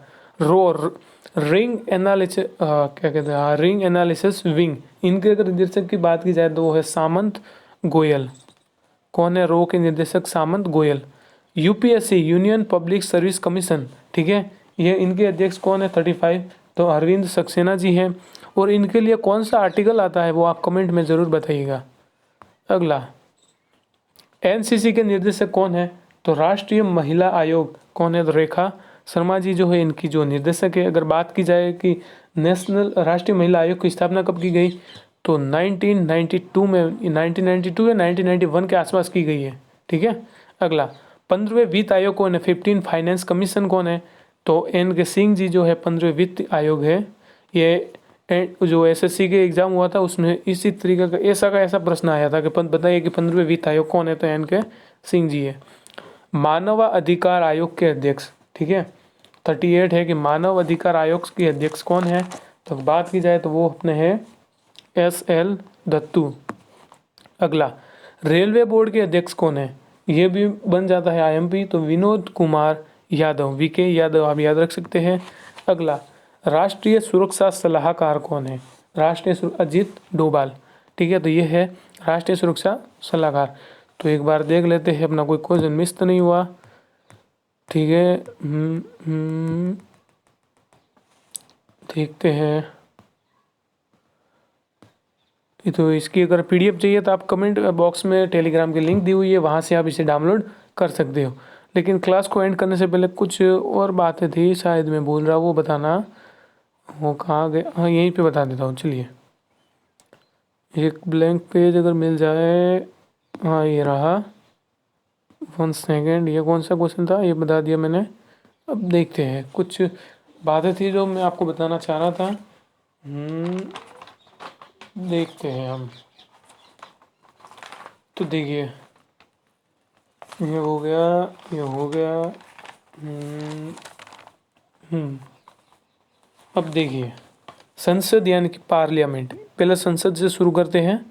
रिंग एनालिसिस, क्या कहते हैं, रिंग एनालिसिस विंग, इनके अगर निर्देशक की बात की जाए तो वो है सामंत गोयल। कौन है रो के निर्देशक? Samant Goel. UPSC union public service commission, ठीक है, ये इनके अध्यक्ष कौन है? 35, तो अरविंद सक्सेना जी हैं। और इनके लिए कौन सा आर्टिकल आता है वो आप कमेंट में ज़रूर बताइएगा। अगला, NCC के निर्देशक कौन है? तो राष्ट्रीय महिला आयोग, कौन है? तो रेखा शर्मा जी जो है इनकी जो निर्देशक है। अगर बात की जाए कि नेशनल राष्ट्रीय महिला आयोग की स्थापना कब की गई, तो 1992 में, 1992 या 1991 के आसपास की गई है, ठीक है। अगला, 15वें वित्त आयोग कौन है? 15 फाइनेंस कमीशन कौन है? तो NK सिंह जी जो है 15वें वित्त आयोग है। ये जो SSC के एग्जाम हुआ था उसमें इसी तरीके का ऐसा प्रश्न आया था कि बताइए कि 15वें वित्त आयोग कौन है? तो NK सिंह जी है। मानव अधिकार आयोग के अध्यक्ष, ठीक है, 38 है कि मानव अधिकार आयोग के अध्यक्ष कौन है? तो बात की जाए तो वो अपने हैं SL दत्तू। अगला, रेलवे बोर्ड के अध्यक्ष कौन है? ये भी बन जाता है IMP, तो विनोद कुमार यादव, VK यादव आप याद रख सकते हैं। अगला, राष्ट्रीय सुरक्षा सलाहकार कौन है? अजीत डोभाल, ठीक है, तो ये है राष्ट्रीय सुरक्षा सलाहकार। तो एक बार देख लेते हैं अपना कोई क्वेश्चन मिस तो नहीं हुआ, ठीक है। देखते हैं। तो इसकी अगर PDF चाहिए तो आप कमेंट बॉक्स में टेलीग्राम की लिंक दी हुई है, वहाँ से आप इसे डाउनलोड कर सकते हो। लेकिन क्लास को एंड करने से पहले कुछ और बातें थी, शायद मैं भूल रहा, वो बताना। वो कहाँ गए? हाँ, यहीं पे बता देता हूँ, चलिए। एक ब्लैंक पेज अगर मिल जाए, हाँ ये रहा, 1 सेकेंड। ये कौन सा क्वेश्चन था? ये बता दिया मैंने। अब देखते हैं, कुछ बातें थी जो मैं आपको बताना चाह रहा था। देखते हैं हम। तो देखिए, ये हो गया, ये हो गया। अब देखिए, संसद यानी कि पार्लियामेंट, पहले संसद से शुरू करते हैं।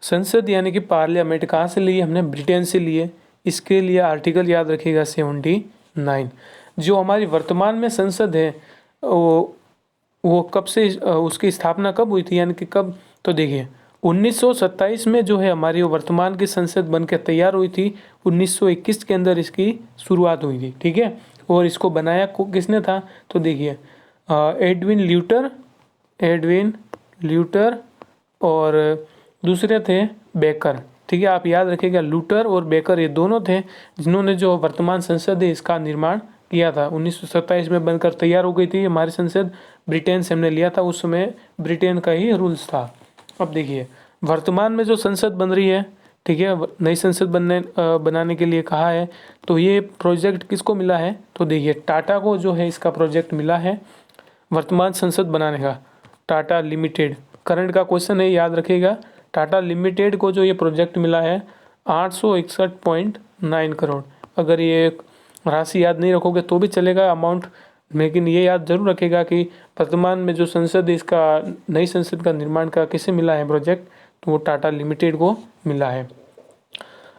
संसद यानी कि पार्लियामेंट कहाँ से लिए? हमने ब्रिटेन से लिए। इसके लिए आर्टिकल याद रखिएगा 79। जो हमारी वर्तमान में संसद है वो कब से, उसकी स्थापना कब हुई थी, यानी कि कब? तो देखिए, 1927 में जो है हमारी वर्तमान की संसद बनकर तैयार हुई थी। 1921 के अंदर इसकी शुरुआत हुई थी, ठीक है। और इसको बनाया किसने था? तो देखिए, एडविन ल्यूटर और दूसरे थे बेकर, ठीक है, आप याद रखिएगा लूटर और बेकर ये दोनों थे जिन्होंने जो वर्तमान संसद है इसका निर्माण किया था। 1927 में बनकर तैयार हो गई थी हमारी संसद, ब्रिटेन से हमने लिया था, उस समय ब्रिटेन का ही रूल्स था। अब देखिए वर्तमान में जो संसद बन रही है, ठीक है, नई संसद बनाने के लिए कहा है, तो ये प्रोजेक्ट किसको मिला है, तो देखिए टाटा को जो है इसका प्रोजेक्ट मिला है वर्तमान संसद बनाने का, टाटा लिमिटेड। करंट का क्वेश्चन है, याद रखिएगा, टाटा लिमिटेड को जो ये प्रोजेक्ट मिला है 861.9 करोड़। अगर ये राशि याद नहीं रखोगे तो भी चलेगा अमाउंट, लेकिन ये याद जरूर रखेगा कि वर्तमान में जो संसद है इसका, नई संसद का निर्माण का किसे मिला है प्रोजेक्ट, तो वो टाटा लिमिटेड को मिला है।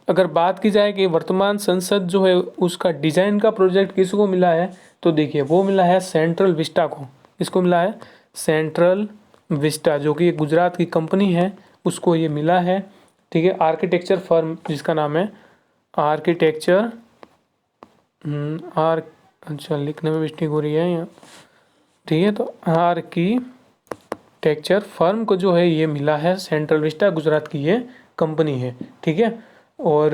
अगर बात की जाए कि वर्तमान संसद जो है उसका डिजाइन का प्रोजेक्ट किसको मिला है, तो देखिए वो मिला है सेंट्रल विस्टा को। किसको मिला है, सेंट्रल विस्टा, जो कि गुजरात की कंपनी है, उसको ये मिला है। ठीक है, आर्किटेक्चर फर्म जिसका नाम है आर्किटेक्चर अच्छा लिखने में मिस्टेक हो रही है यहाँ, ठीक है, तो आर्किटेक्चर फर्म को जो है ये मिला है सेंट्रल विस्टा, गुजरात की ये कंपनी है। ठीक है, और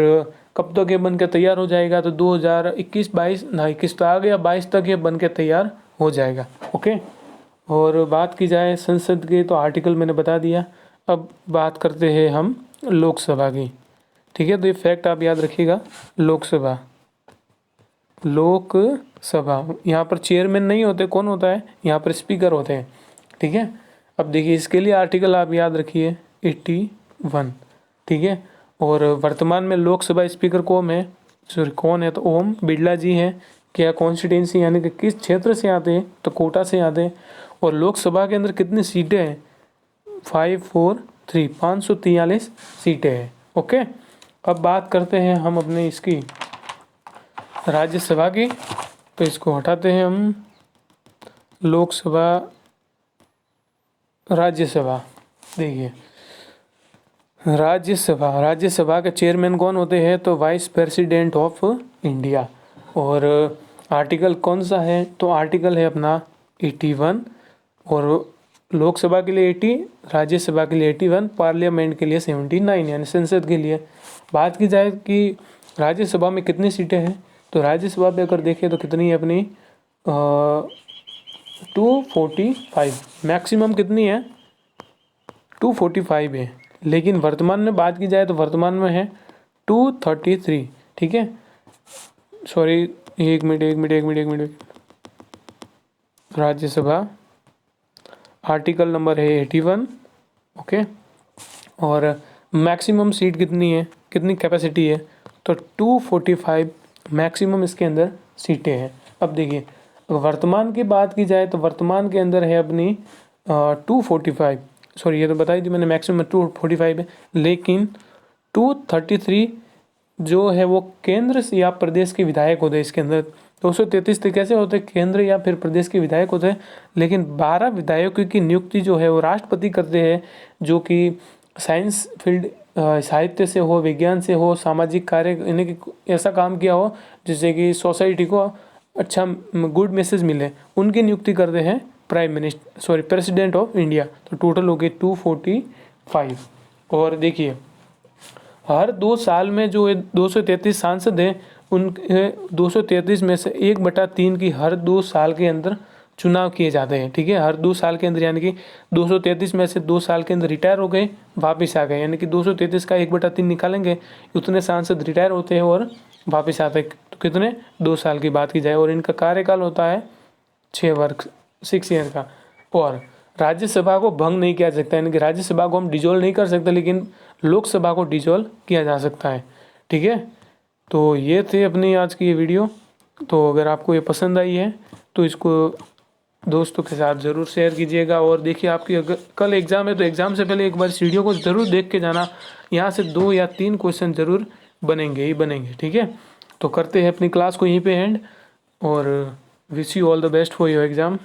कब तक ये बन के तैयार हो जाएगा, तो 2021-22 ना 21 तो आ गया, 22 तक ये बन के तैयार हो जाएगा। ओके, और बात की जाए संसद के, तो आर्टिकल मैंने बता दिया। अब बात करते हैं हम लोकसभा की। ठीक है, तो ये फैक्ट आप याद रखिएगा, लोकसभा यहाँ पर चेयरमैन नहीं होते, कौन होता है, यहाँ पर स्पीकर होते हैं। ठीक है, अब देखिए इसके लिए आर्टिकल आप याद रखिए 81। ठीक है, और वर्तमान में लोकसभा स्पीकर कौन है, तो ओम बिरला जी हैं। क्या कॉन्स्टिट्यूंसी यानी कि किस क्षेत्र से आते हैं, तो कोटा से आते हैं। और लोकसभा के अंदर कितनी सीटें हैं, 543 सीटें हैं। ओके, अब बात करते हैं हम अपने इसकी राज्यसभा की, तो इसको हटाते हैं हम, लोकसभा राज्यसभा। देखिए राज्यसभा के चेयरमैन कौन होते हैं, तो वाइस प्रेसिडेंट ऑफ इंडिया। और आर्टिकल कौन सा है, तो आर्टिकल है अपना 81, और लोकसभा के लिए 80, राज्यसभा के लिए 81, पार्लियामेंट के लिए 79 यानी संसद के लिए। बात की जाए कि राज्यसभा में कितनी सीटें हैं, तो राज्यसभा पे अगर देखें तो कितनी है अपनी 245, मैक्सिमम कितनी है 245 है। लेकिन वर्तमान में बात की जाए तो वर्तमान में है 233। ठीक है, सॉरी एक मिनट, राज्यसभा आर्टिकल नंबर है 81। ओके, और मैक्सिमम सीट कितनी है, कितनी कैपेसिटी है, तो 245 मैक्सिमम इसके अंदर सीटें हैं। अब देखिए वर्तमान की बात की जाए तो वर्तमान के अंदर है अपनी 245, सॉरी ये तो बताई थी मैंने, मैक्सिमम 245 है, लेकिन 233 जो है वो केंद्र से या प्रदेश के विधायक होते हैं। इसके अंदर 233 तो कैसे होते हैं, केंद्र या फिर प्रदेश के विधायक होते हैं, लेकिन 12 विधायकों की नियुक्ति जो है वो राष्ट्रपति करते हैं, जो कि साइंस फील्ड, साहित्य से हो, विज्ञान से हो, सामाजिक कार्य यानी कि ऐसा काम किया हो जिससे कि सोसाइटी को अच्छा गुड मैसेज मिले, उनकी नियुक्ति करते हैं प्रेसिडेंट ऑफ इंडिया। तो टोटल हो गए 245। और देखिए हर 2 साल में जो 233 सांसद हैं, उन 233 में से 1/3 की हर 2 साल के अंदर चुनाव किए जाते हैं। ठीक है, हर 2 साल के अंदर, यानी कि 233 में से 2 साल के अंदर रिटायर हो गए, वापस आ गए, यानी कि 233 का 1/3 निकालेंगे, उतने सांसद रिटायर होते हैं और वापस आते हैं। तो कितने, 2 साल की बात की जाए, और इनका कार्यकाल होता है 6 ईयर का। और राज्यसभा को भंग नहीं किया जा सकता, यानी कि राज्यसभा को हम डिजोल्व नहीं कर सकते, लेकिन लोकसभा को डिजोल्व किया जा सकता है। ठीक है, तो ये थे अपनी आज की ये वीडियो। तो अगर आपको ये पसंद आई है तो इसको दोस्तों के साथ ज़रूर शेयर कीजिएगा। और देखिए आपकी अगर कल एग्ज़ाम है तो एग्ज़ाम से पहले एक बार इस वीडियो को ज़रूर देख के जाना, यहाँ से 2 या 3 क्वेश्चन ज़रूर बनेंगे ही बनेंगे। ठीक है, तो करते हैं अपनी क्लास को यहीं पे एंड, और wish you all the best for your exam.